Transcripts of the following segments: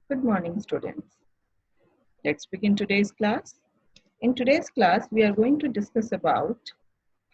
Good morning, students. Let's begin today's class. In today's class, we are going to discuss about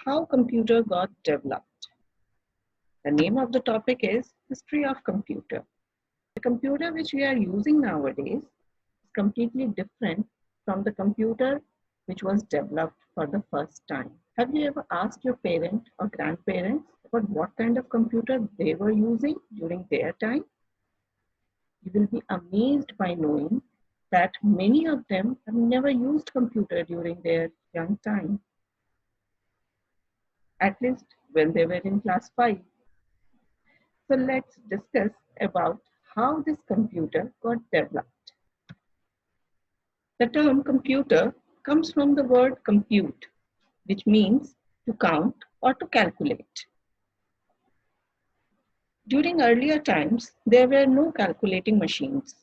how computer got developed. The name of the topic is History of Computer. The computer which we are using nowadays is completely different from the computer which was developed for the first time. Have you ever asked your parent or grandparents about what kind of computer they were using during their time? You will be amazed by knowing that many of them have never used computer during their young time, at least when they were in class 5. So let's discuss about how this computer got developed. The term computer comes from the word compute, which means to count or to calculate. During earlier times, there were no calculating machines.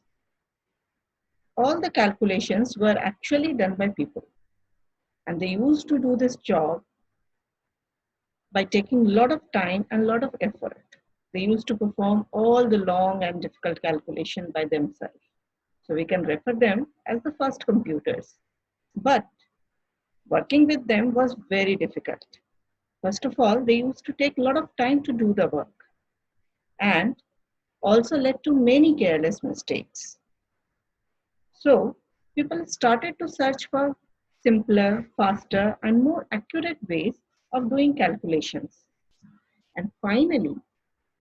All the calculations were actually done by people, and they used to do this job by taking a lot of time and a lot of effort. They used to perform all the long and difficult calculation by themselves. So we can refer them as the first computers. But working with them was very difficult. First of all, they used to take a lot of time to do the work and also led to many careless mistakes. So people started to search for simpler, faster, and more accurate ways of doing calculations. And finally,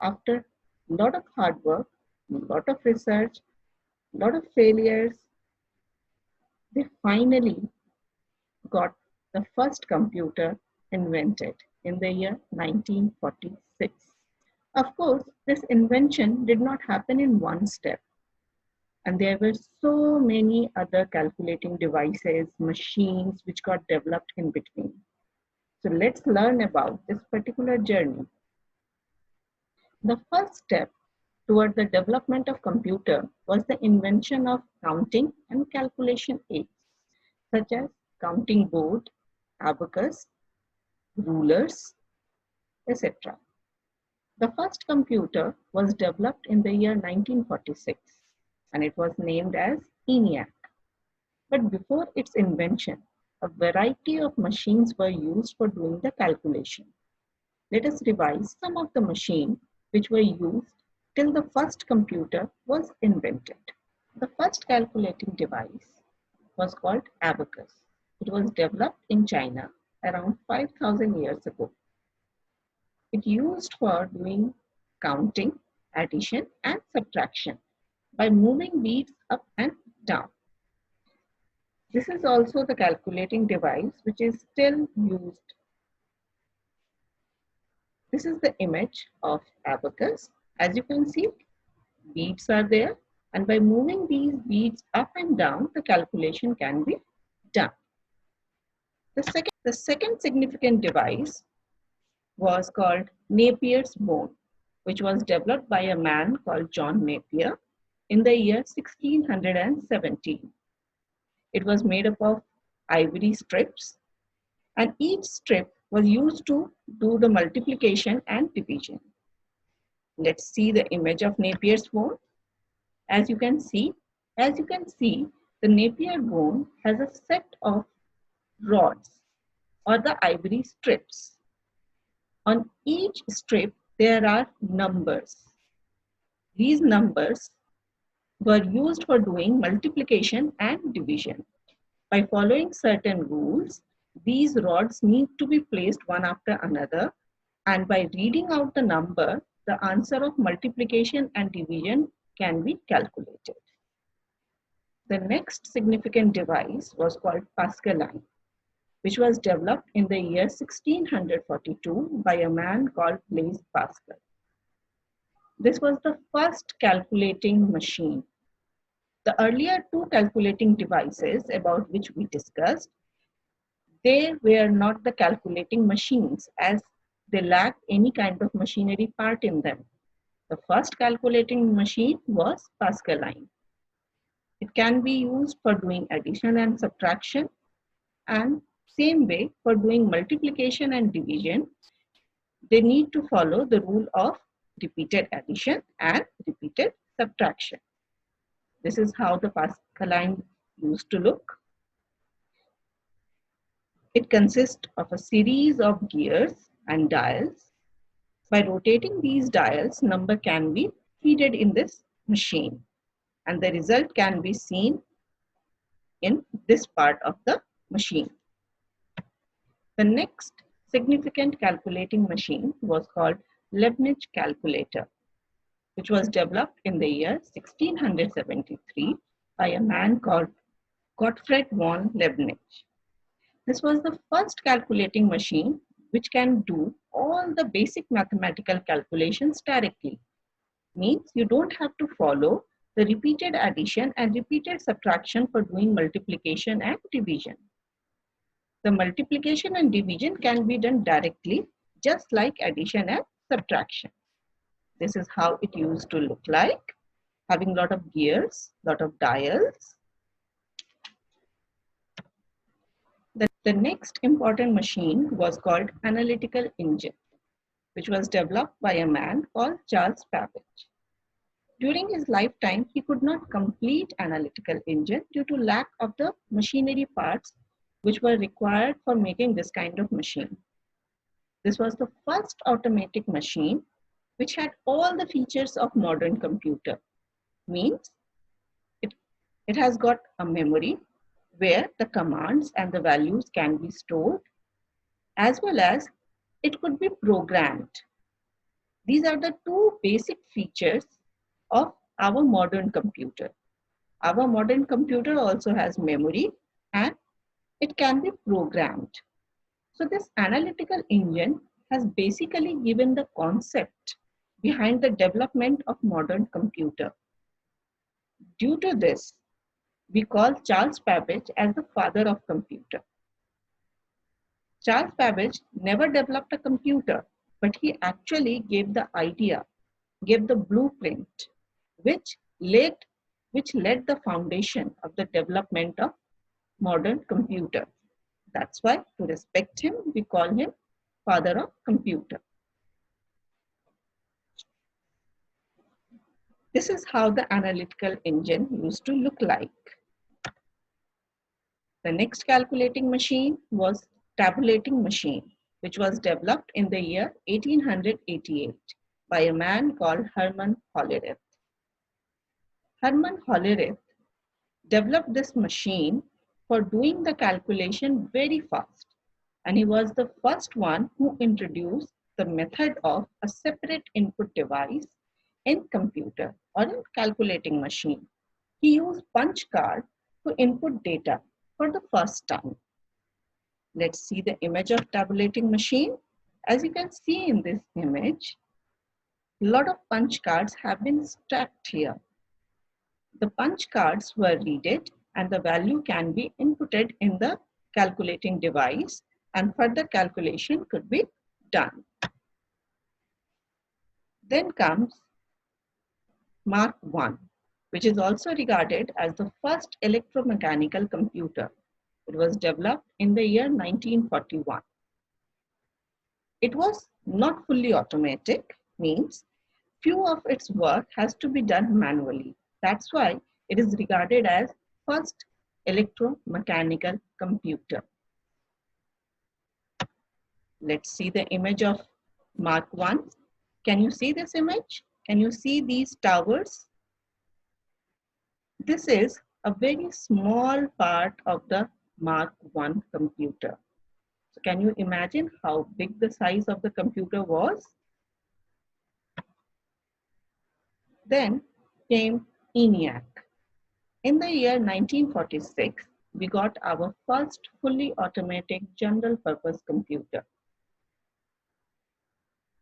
after a lot of hard work, a lot of research, a lot of failures, they finally got the first computer invented in the year 1946. Of course, this invention did not happen in one step, and there were so many other calculating devices, machines which got developed in between. So let's learn about this particular journey. The first step toward the development of computer was the invention of counting and calculation aids, such as counting board, abacus, rulers, etc. The first computer was developed in the year 1946 and it was named as ENIAC. But before its invention, a variety of machines were used for doing the calculation. Let us revise some of the machines which were used till the first computer was invented. The first calculating device was called abacus. It was developed in China around 5,000 years ago. It used for doing counting, addition, and subtraction by moving beads up and down. This is also the calculating device which is still used. This is the image of abacus. As you can see, beads are there, and by moving these beads up and down, the calculation can be done. The second significant device was called Napier's bone, which was developed by a man called John Napier in the year 1617. It was made up of ivory strips, and each strip was used to do the multiplication and division. Let's see the image of Napier's bone. As you can see, the Napier bone has a set of rods or the ivory strips. On each strip, there are numbers. These numbers were used for doing multiplication and division. By following certain rules, these rods need to be placed one after another, and by reading out the number, the answer of multiplication and division can be calculated. The next significant device was called Pascaline, which was developed in the year 1642 by a man called Blaise Pascal. This was the first calculating machine. The earlier two calculating devices about which we discussed, they were not the calculating machines as they lacked any kind of machinery part in them. The first calculating machine was Pascaline. It can be used for doing addition and subtraction, and same way for doing multiplication and division, they need to follow the rule of repeated addition and repeated subtraction. This is how the Pascaline used to look. It consists of a series of gears and dials. By rotating these dials, number can be feeded in this machine, and the result can be seen in this part of the machine. The next significant calculating machine was called Leibniz calculator, which was developed in the year 1673 by a man called Gottfried von Leibniz. This was the first calculating machine which can do all the basic mathematical calculations directly. Means you don't have to follow the repeated addition and repeated subtraction for doing multiplication and division. The multiplication and division can be done directly, just like addition and subtraction. This is how it used to look like, having a lot of gears, lot of dials. The next important machine was called analytical engine, which was developed by a man called Charles Babbage. During his lifetime, he could not complete analytical engine due to lack of the machinery parts which were required for making this kind of machine. This was the first automatic machine which had all the features of modern computer. Means it has got a memory where the commands and the values can be stored, as well as it could be programmed. These are the two basic features of our modern computer. Our modern computer also has memory and it can be programmed. So this analytical engine has basically given the concept behind the development of modern computer. Due to this, we call Charles Babbage as the father of computer. Charles Babbage never developed a computer, but he actually gave the idea, gave the blueprint, which led the foundation of the development of modern computer. That's why, to respect him, we call him father of computer. This is how the analytical engine used to look like. The next calculating machine was tabulating machine, which was developed in the year 1888 by a man called Hermann Hollerith. Hermann Hollerith developed this machine for doing the calculation very fast, and he was the first one who introduced the method of a separate input device in computer or in calculating machine. He used punch card to input data for the first time. Let's see the image of tabulating machine. As you can see in this image, a lot of punch cards have been stacked here. The punch cards were readed and the value can be inputted in the calculating device and further calculation could be done. Then comes Mark I, which is also regarded as the first electromechanical computer. It was developed in the year 1941. It was not fully automatic, means few of its work has to be done manually. That's why it is regarded as first electromechanical computer. Let's see the image of Mark I. Can you see this image? Can you see these towers? This is a very small part of the Mark I computer. So can you imagine how big the size of the computer was? Then came ENIAC. In the year 1946, we got our first fully automatic general purpose computer.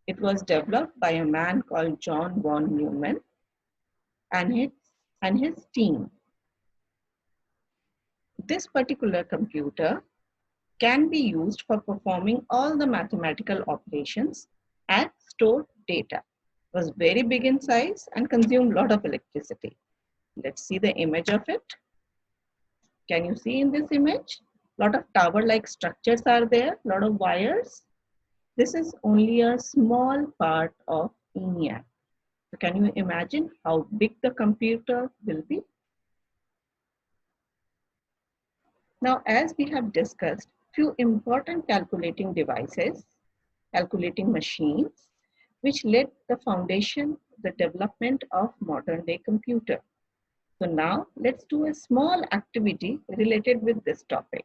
It was developed by a man called John von Neumann and his team. This particular computer can be used for performing all the mathematical operations and store data. It was very big in size and consumed a lot of electricity. Let's see the image of it. Can you see in this image? A lot of tower-like structures are there, a lot of wires. This is only a small part of ENIAC. So can you imagine how big the computer will be? Now, as we have discussed, few important calculating devices, calculating machines, which laid the foundation, the development of modern day computer. So now let's do a small activity related with this topic.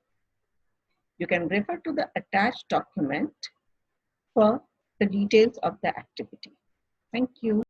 You can refer to the attached document for the details of the activity. Thank you.